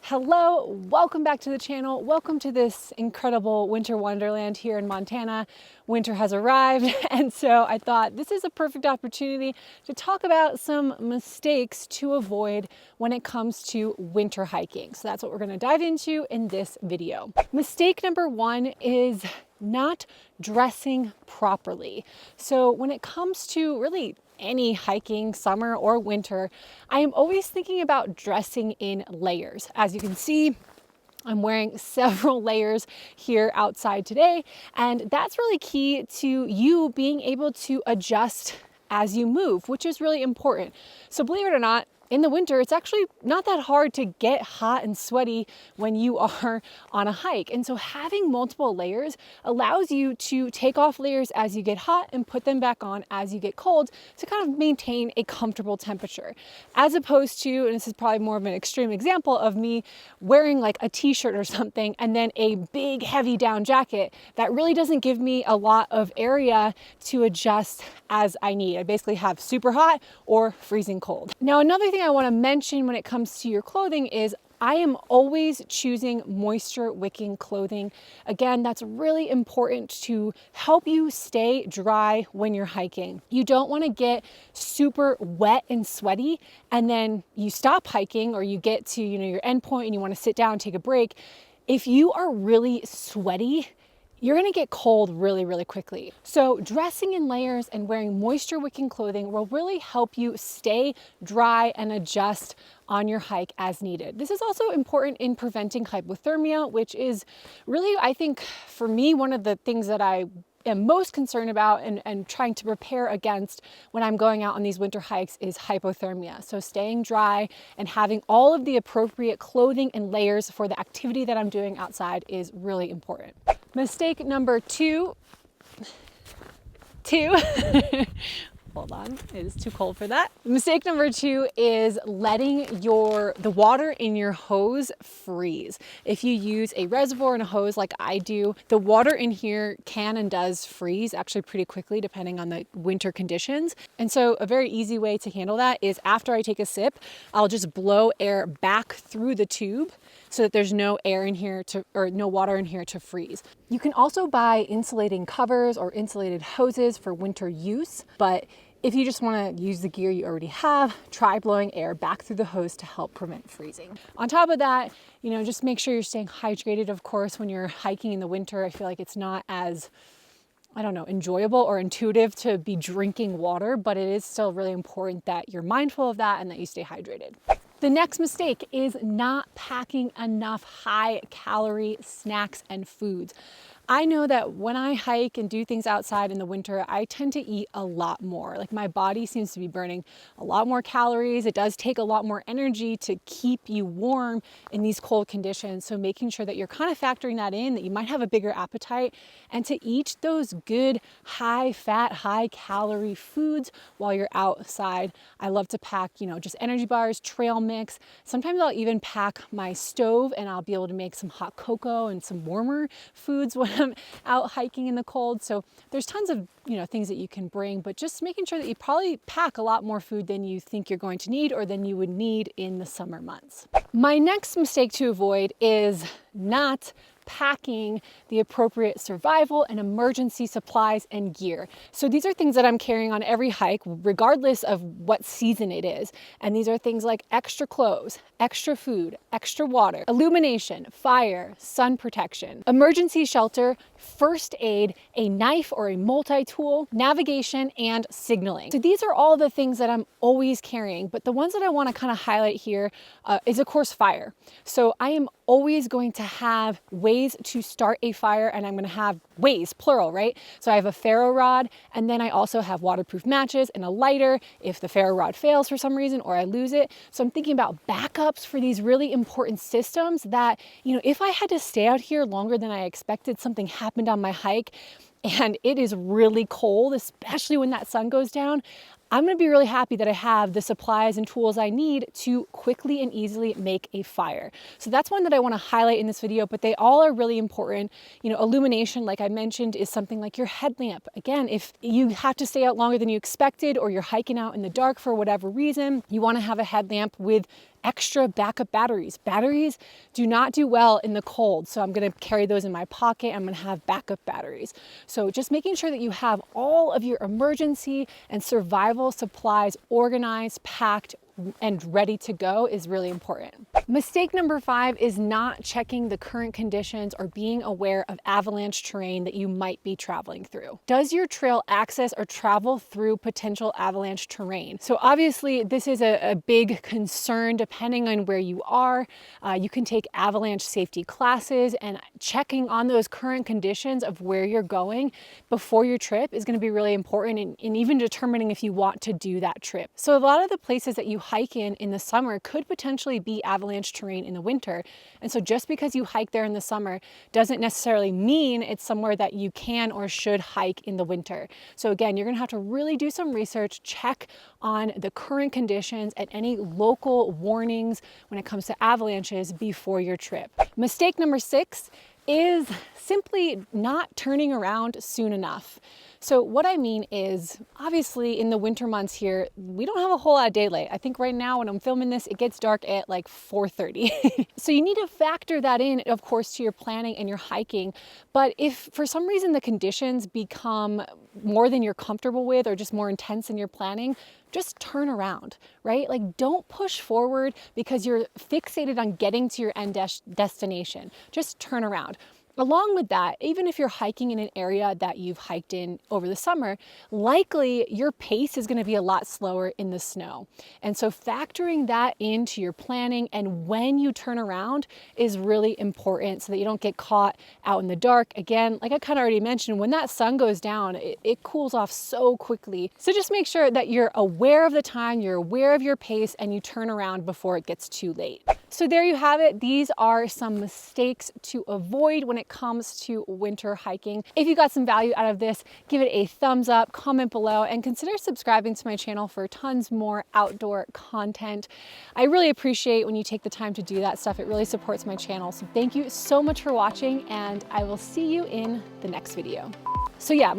Hello, welcome back to the channel. Welcome to this incredible winter wonderland here in Montana. Winter has arrived, and so I thought this is a perfect opportunity to talk about some mistakes to avoid when it comes to winter hiking. So that's what we're going to dive into in this video. Mistake number one is not dressing properly. So when it comes to really any hiking, summer or winter, I am always thinking about dressing in layers. As you can see, I'm wearing several layers here outside today, and that's really key to you being able to adjust as you move, which is really important. So believe it or not, in the winter, it's actually not that hard to get hot and sweaty when you are on a hike. And so having multiple layers allows you to take off layers as you get hot and put them back on as you get cold to kind of maintain a comfortable temperature. As opposed to, and this is probably more of an extreme example of me wearing like a t-shirt or something and then a big heavy down jacket that really doesn't give me a lot of area to adjust as I need. I basically have super hot or freezing cold. Now, another thing I want to mention when it comes to your clothing is I am always choosing moisture wicking clothing. Again, that's really important to help you stay dry when you're hiking. You don't want to get super wet and sweaty and then you stop hiking or you get to, your end point and you want to sit down and take a break. If you are really sweaty, you're gonna get cold really, really quickly. So dressing in layers and wearing moisture wicking clothing will really help you stay dry and adjust on your hike as needed. This is also important in preventing hypothermia, which is really, I think, for me, one of the things that I am most concerned about and trying to prepare against when I'm going out on these winter hikes is hypothermia. So staying dry and having all of the appropriate clothing and layers for the activity that I'm doing outside is really important. Mistake number two, hold on, it is too cold for that. Mistake number two is letting the water in your hose freeze. If you use a reservoir and a hose like I do, the water in here can and does freeze actually pretty quickly depending on the winter conditions. And so a very easy way to handle that is after I take a sip, I'll just blow air back through the tube so that there's no air in here or no water in here to freeze. You can also buy insulating covers or insulated hoses for winter use, but if you just want to use the gear you already have, try blowing air back through the hose to help prevent freezing. On top of that, just make sure you're staying hydrated, of course, when you're hiking in the winter. I feel like it's not as, enjoyable or intuitive to be drinking water, but it is still really important that you're mindful of that and that you stay hydrated. The next mistake is not packing enough high-calorie snacks and foods. I know that when I hike and do things outside in the winter, I tend to eat a lot more. Like my body seems to be burning a lot more calories. It does take a lot more energy to keep you warm in these cold conditions. So making sure that you're kind of factoring that in, that you might have a bigger appetite, and to eat those good high-fat, high-calorie foods while you're outside. I love to pack, just energy bars, trail mix. Sometimes I'll even pack my stove and I'll be able to make some hot cocoa and some warmer foods when I'm out hiking in the cold. So there's tons of things that you can bring, but just making sure that you probably pack a lot more food than you think you're going to need or than you would need in the summer months. My next mistake to avoid is not packing the appropriate survival and emergency supplies and gear. So these are things that I'm carrying on every hike, regardless of what season it is. And these are things like extra clothes, extra food, extra water, illumination, fire, sun protection, emergency shelter, first aid, a knife or a multi-tool, navigation, and signaling. So these are all the things that I'm always carrying, but the ones that I want to kind of highlight here is of course fire. So I am always going to have ways to start a fire, and I'm going to have ways, plural, right? So I have a ferro rod, and then I also have waterproof matches and a lighter if the ferro rod fails for some reason or I lose it. So I'm thinking about backups for these really important systems that, if I had to stay out here longer than I expected, something happened on my hike, and it is really cold, especially when that sun goes down, I'm going to be really happy that I have the supplies and tools I need to quickly and easily make a fire. So that's one that I want to highlight in this video, but they all are really important. Illumination, like I mentioned, is something like your headlamp. Again, if you have to stay out longer than you expected or you're hiking out in the dark for whatever reason, you want to have a headlamp with extra backup batteries. Batteries do not do well in the cold, so I'm gonna carry those in my pocket. I'm gonna have backup batteries. So just making sure that you have all of your emergency and survival supplies organized, packed, and ready to go is really important. Mistake number 5 is not checking the current conditions or being aware of avalanche terrain that you might be traveling through. Does your trail access or travel through potential avalanche terrain? So obviously this is a big concern depending on where you are. You can take avalanche safety classes, and checking on those current conditions of where you're going before your trip is going to be really important in even determining if you want to do that trip. So a lot of the places that you hike in the summer could potentially be avalanche terrain in the winter. And so just because you hike there in the summer doesn't necessarily mean it's somewhere that you can or should hike in the winter. So again, you're gonna have to really do some research, check on the current conditions and any local warnings when it comes to avalanches before your trip. Mistake number 6 is simply not turning around soon enough. So what I mean is, obviously in the winter months here, we don't have a whole lot of daylight. I think right now when I'm filming this, it gets dark at like 4:30. So you need to factor that in, of course, to your planning and your hiking. But if for some reason the conditions become more than you're comfortable with or just more intense in your planning, just turn around, right? Like, don't push forward because you're fixated on getting to your end destination. Just turn around. Along with that, even if you're hiking in an area that you've hiked in over the summer, likely your pace is going to be a lot slower in the snow. And so factoring that into your planning and when you turn around is really important so that you don't get caught out in the dark. Again, like I kind of already mentioned, when that sun goes down, it cools off so quickly. So just make sure that you're aware of the time, you're aware of your pace, and you turn around before it gets too late. So there you have it. These are some mistakes to avoid when it comes to winter hiking. If you got some value out of this, give it a thumbs up, comment below, and consider subscribing to my channel for tons more outdoor content. I really appreciate when you take the time to do that stuff. It really supports my channel. So thank you so much for watching, and I will see you in the next video. So yeah,